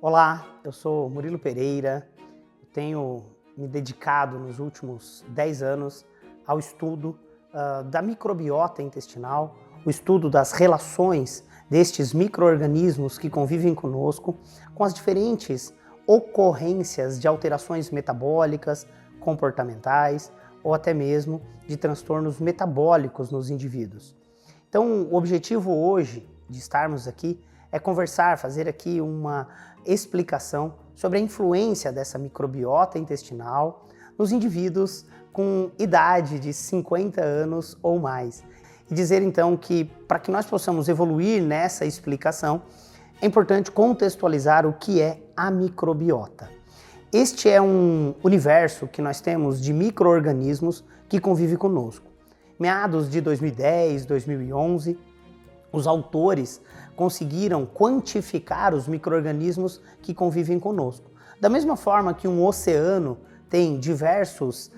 Olá, eu sou Murilo Pereira, tenho me dedicado nos últimos 10 anos ao estudo da microbiota intestinal, o estudo das relações destes micro-organismos que convivem conosco, com as diferentes ocorrências de alterações metabólicas, comportamentais ou até mesmo de transtornos metabólicos nos indivíduos. Então, o objetivo hoje de estarmos aqui é conversar, fazer aqui uma explicação sobre a influência dessa microbiota intestinal nos indivíduos com idade de 50 anos ou mais. E dizer então que, para que nós possamos evoluir nessa explicação, é importante contextualizar o que é a microbiota. Este é um universo que nós temos de micro-organismos que convive conosco. Meados de 2010, 2011, os autores conseguiram quantificar os micro-organismos que convivem conosco. Da mesma forma que um oceano tem diversas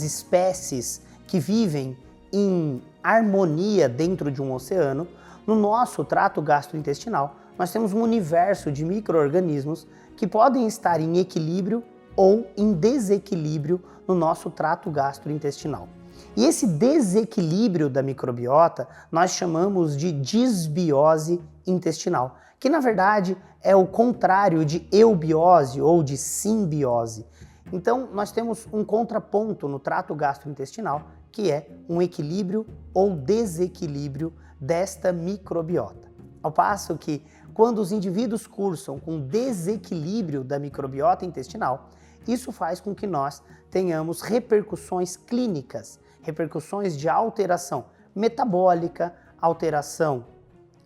espécies que vivem em harmonia dentro de um oceano, no nosso trato gastrointestinal nós temos um universo de micro-organismos que podem estar em equilíbrio ou em desequilíbrio no nosso trato gastrointestinal. E esse desequilíbrio da microbiota nós chamamos de disbiose intestinal, que na verdade é o contrário de eubiose ou de simbiose. Então nós temos um contraponto no trato gastrointestinal, que é um equilíbrio ou desequilíbrio desta microbiota. Ao passo que quando os indivíduos cursam com desequilíbrio da microbiota intestinal, isso faz com que nós tenhamos repercussões clínicas, repercussões de alteração metabólica, alteração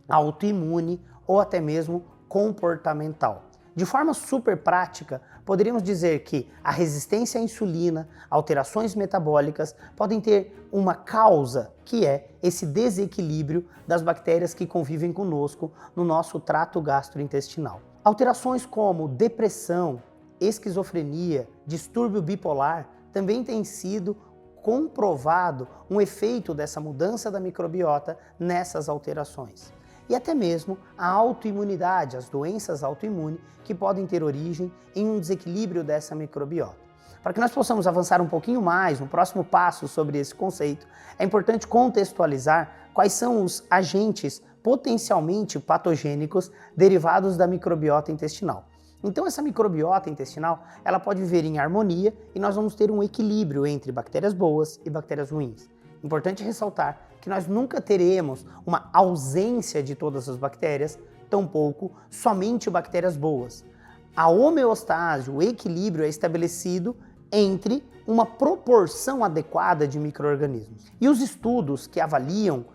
autoimune ou até mesmo comportamental. De forma super prática, poderíamos dizer que a resistência à insulina, alterações metabólicas, podem ter uma causa, que é esse desequilíbrio das bactérias que convivem conosco no nosso trato gastrointestinal. Alterações como depressão, esquizofrenia, distúrbio bipolar, também têm sido comprovado um efeito dessa mudança da microbiota nessas alterações. E até mesmo a autoimunidade, as doenças autoimunes que podem ter origem em um desequilíbrio dessa microbiota. Para que nós possamos avançar um pouquinho mais no próximo passo sobre esse conceito, é importante contextualizar quais são os agentes potencialmente patogênicos derivados da microbiota intestinal. Então essa microbiota intestinal, ela pode viver em harmonia e nós vamos ter um equilíbrio entre bactérias boas e bactérias ruins. Importante ressaltar que nós nunca teremos uma ausência de todas as bactérias, tampouco somente bactérias boas. A homeostase, o equilíbrio é estabelecido entre uma proporção adequada de micro-organismos. E os estudos que avaliam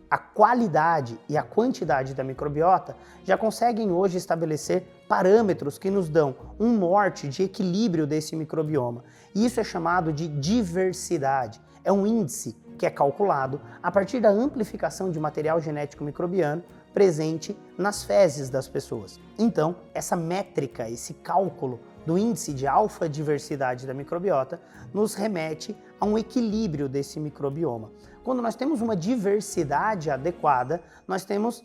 a qualidade e a quantidade da microbiota já conseguem hoje estabelecer parâmetros que nos dão um norte de equilíbrio desse microbioma. E isso é chamado de diversidade. É um índice que é calculado a partir da amplificação de material genético microbiano presente nas fezes das pessoas. Então, essa métrica, esse cálculo do índice de alfa-diversidade da microbiota nos remete a um equilíbrio desse microbioma. Quando nós temos uma diversidade adequada, nós temos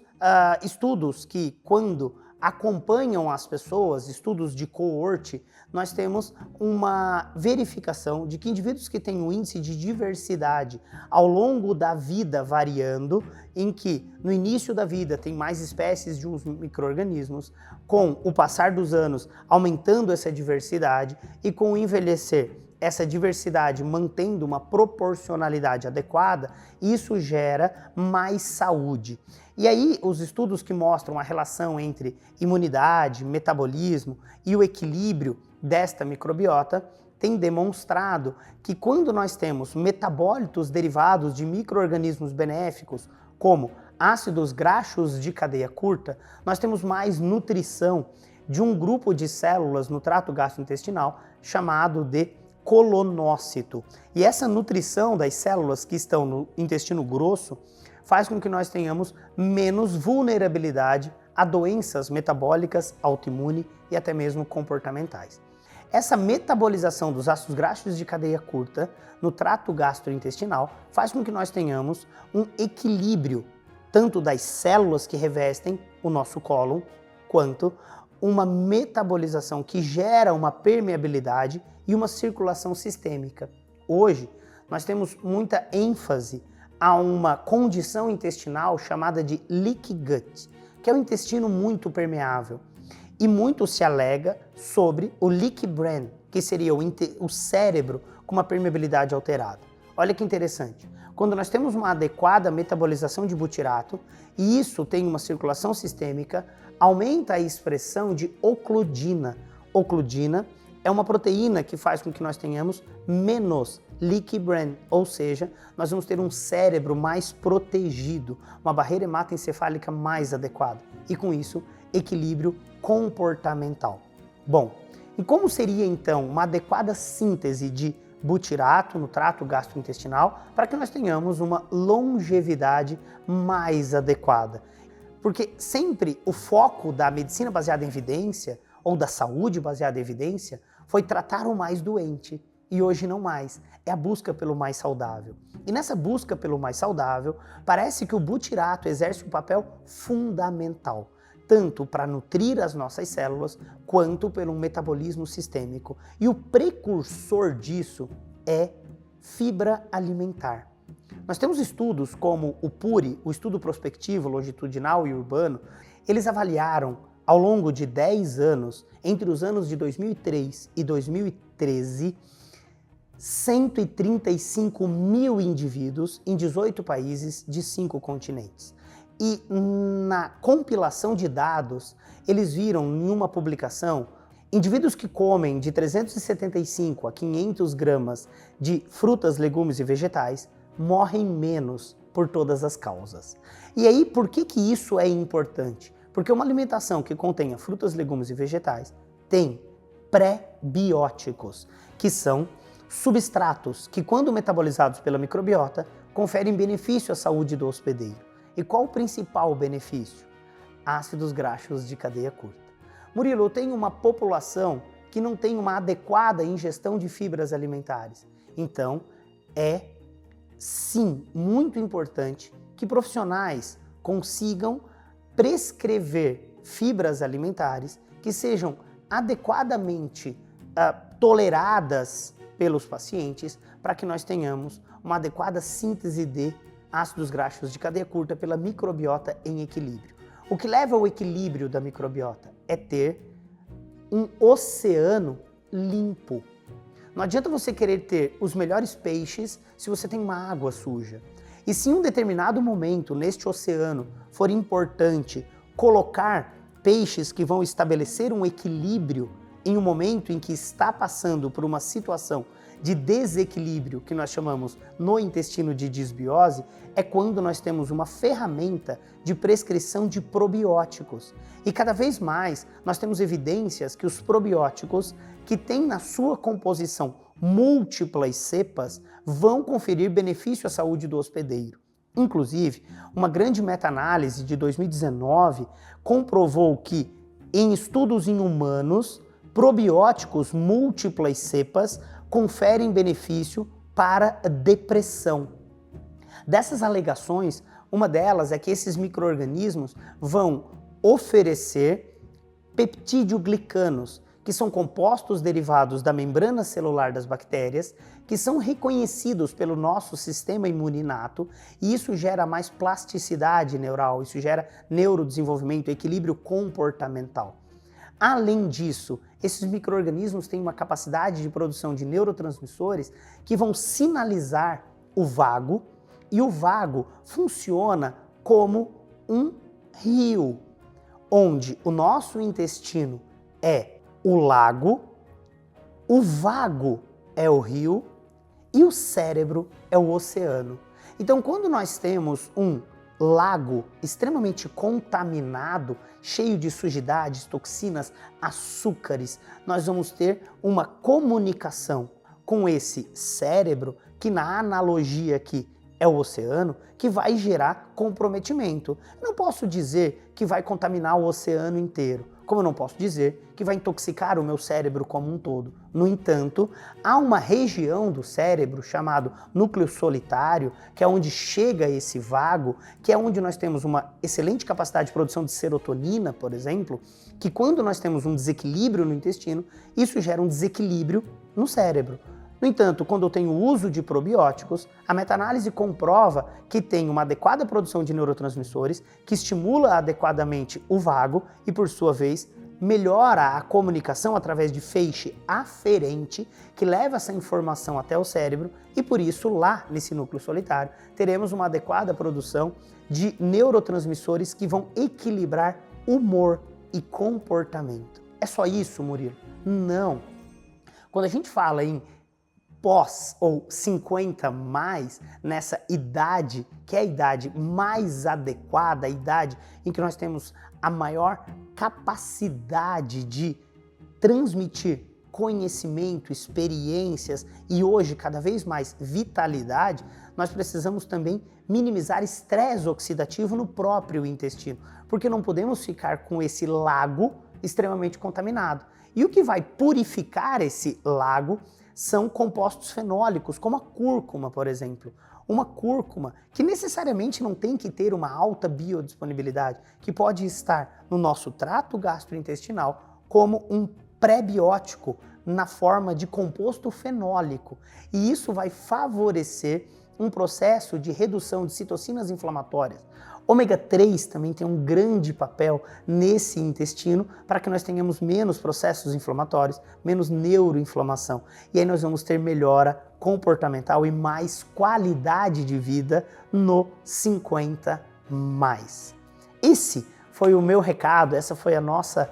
estudos que, quando acompanham as pessoas, estudos de coorte, nós temos uma verificação de que indivíduos que têm um índice de diversidade ao longo da vida variando, em que no início da vida tem mais espécies de uns micro-organismos, com o passar dos anos aumentando essa diversidade e com o envelhecer essa diversidade mantendo uma proporcionalidade adequada, isso gera mais saúde. E aí os estudos que mostram a relação entre imunidade, metabolismo e o equilíbrio desta microbiota têm demonstrado que quando nós temos metabólitos derivados de micro-organismos benéficos, como ácidos graxos de cadeia curta, nós temos mais nutrição de um grupo de células no trato gastrointestinal chamado de colonócito. E essa nutrição das células que estão no intestino grosso faz com que nós tenhamos menos vulnerabilidade a doenças metabólicas, autoimunes e até mesmo comportamentais. Essa metabolização dos ácidos graxos de cadeia curta no trato gastrointestinal faz com que nós tenhamos um equilíbrio tanto das células que revestem o nosso cólon, quanto uma metabolização que gera uma permeabilidade e uma circulação sistêmica. Hoje, nós temos muita ênfase a uma condição intestinal chamada de leaky gut, que é um intestino muito permeável. E muito se alega sobre o leaky brain, que seria o cérebro com uma permeabilidade alterada. Olha que interessante. Quando nós temos uma adequada metabolização de butirato, e isso tem uma circulação sistêmica, aumenta a expressão de ocludina. Ocludina é uma proteína que faz com que nós tenhamos menos leaky brain, ou seja, nós vamos ter um cérebro mais protegido, uma barreira hematoencefálica mais adequada e com isso, equilíbrio comportamental. Bom, e como seria então uma adequada síntese de butirato no trato gastrointestinal para que nós tenhamos uma longevidade mais adequada? Porque sempre o foco da medicina baseada em evidência ou da saúde baseada em evidência foi tratar o mais doente. E hoje não mais, é a busca pelo mais saudável. E nessa busca pelo mais saudável, parece que o butirato exerce um papel fundamental, tanto para nutrir as nossas células, quanto pelo metabolismo sistêmico. E o precursor disso é fibra alimentar. Nós temos estudos como o PURI, o Estudo Prospectivo, Longitudinal e Urbano, eles avaliaram ao longo de 10 anos, entre os anos de 2003 e 2013, 135 mil indivíduos em 18 países de 5 continentes. E na compilação de dados, eles viram em uma publicação, indivíduos que comem de 375 a 500 gramas de frutas, legumes e vegetais morrem menos por todas as causas. E aí, por que isso é importante? Porque uma alimentação que contenha frutas, legumes e vegetais tem pré-bióticos, que são substratos que, quando metabolizados pela microbiota, conferem benefício à saúde do hospedeiro. E qual o principal benefício? Ácidos graxos de cadeia curta. Murilo, eu tenho uma população que não tem uma adequada ingestão de fibras alimentares. Então, é sim muito importante que profissionais consigam prescrever fibras alimentares que sejam adequadamente toleradas pelos pacientes para que nós tenhamos uma adequada síntese de ácidos graxos de cadeia curta pela microbiota em equilíbrio. O que leva ao equilíbrio da microbiota é ter um oceano limpo. Não adianta você querer ter os melhores peixes se você tem uma água suja. E se em um determinado momento neste oceano for importante colocar peixes que vão estabelecer um equilíbrio em um momento em que está passando por uma situação de desequilíbrio, que nós chamamos no intestino de disbiose, é quando nós temos uma ferramenta de prescrição de probióticos. E cada vez mais nós temos evidências que os probióticos, que têm na sua composição múltiplas cepas, vão conferir benefício à saúde do hospedeiro. Inclusive, uma grande meta-análise de 2019 comprovou que, em estudos em humanos, probióticos múltiplas cepas conferem benefício para a depressão. Dessas alegações, uma delas é que esses micro-organismos vão oferecer peptídeo-glicanos, que são compostos derivados da membrana celular das bactérias, que são reconhecidos pelo nosso sistema imune inato, e isso gera mais plasticidade neural, isso gera neurodesenvolvimento, equilíbrio comportamental. Além disso, esses micro-organismos têm uma capacidade de produção de neurotransmissores que vão sinalizar o vago, e o vago funciona como um rio, onde o nosso intestino é o lago, o vago é o rio e o cérebro é o oceano. Então, quando nós temos um lago extremamente contaminado, cheio de sujidades, toxinas, açúcares, nós vamos ter uma comunicação com esse cérebro, que na analogia aqui é o oceano, que vai gerar comprometimento. Não posso dizer que vai contaminar o oceano inteiro. como eu não posso dizer que vai intoxicar o meu cérebro como um todo. No entanto, há uma região do cérebro chamado núcleo solitário, que é onde chega esse vago, que é onde nós temos uma excelente capacidade de produção de serotonina, por exemplo, que quando nós temos um desequilíbrio no intestino, isso gera um desequilíbrio no cérebro. No entanto, quando eu tenho uso de probióticos, a meta-análise comprova que tem uma adequada produção de neurotransmissores, que estimula adequadamente o vago e, por sua vez, melhora a comunicação através de feixe aferente, que leva essa informação até o cérebro e, por isso, lá nesse núcleo solitário, teremos uma adequada produção de neurotransmissores que vão equilibrar humor e comportamento. É só isso, Murilo? Não. Quando a gente fala em pós ou 50 mais, nessa idade, que é a idade mais adequada, a idade em que nós temos a maior capacidade de transmitir conhecimento, experiências e hoje cada vez mais vitalidade, nós precisamos também minimizar estresse oxidativo no próprio intestino, porque não podemos ficar com esse lago extremamente contaminado. E o que vai purificar esse lago são compostos fenólicos, como a cúrcuma, por exemplo. Uma cúrcuma que necessariamente não tem que ter uma alta biodisponibilidade, que pode estar no nosso trato gastrointestinal como um pré-biótico na forma de composto fenólico. E isso vai favorecer um processo de redução de citocinas inflamatórias. Ômega 3 também tem um grande papel nesse intestino para que nós tenhamos menos processos inflamatórios, menos neuroinflamação. E aí nós vamos ter melhora comportamental e mais qualidade de vida no 50 mais. Esse foi o meu recado, essa foi a nossa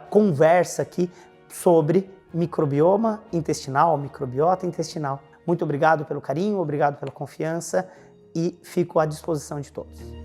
conversa aqui sobre microbioma intestinal, microbiota intestinal. Muito obrigado pelo carinho, obrigado pela confiança e fico à disposição de todos.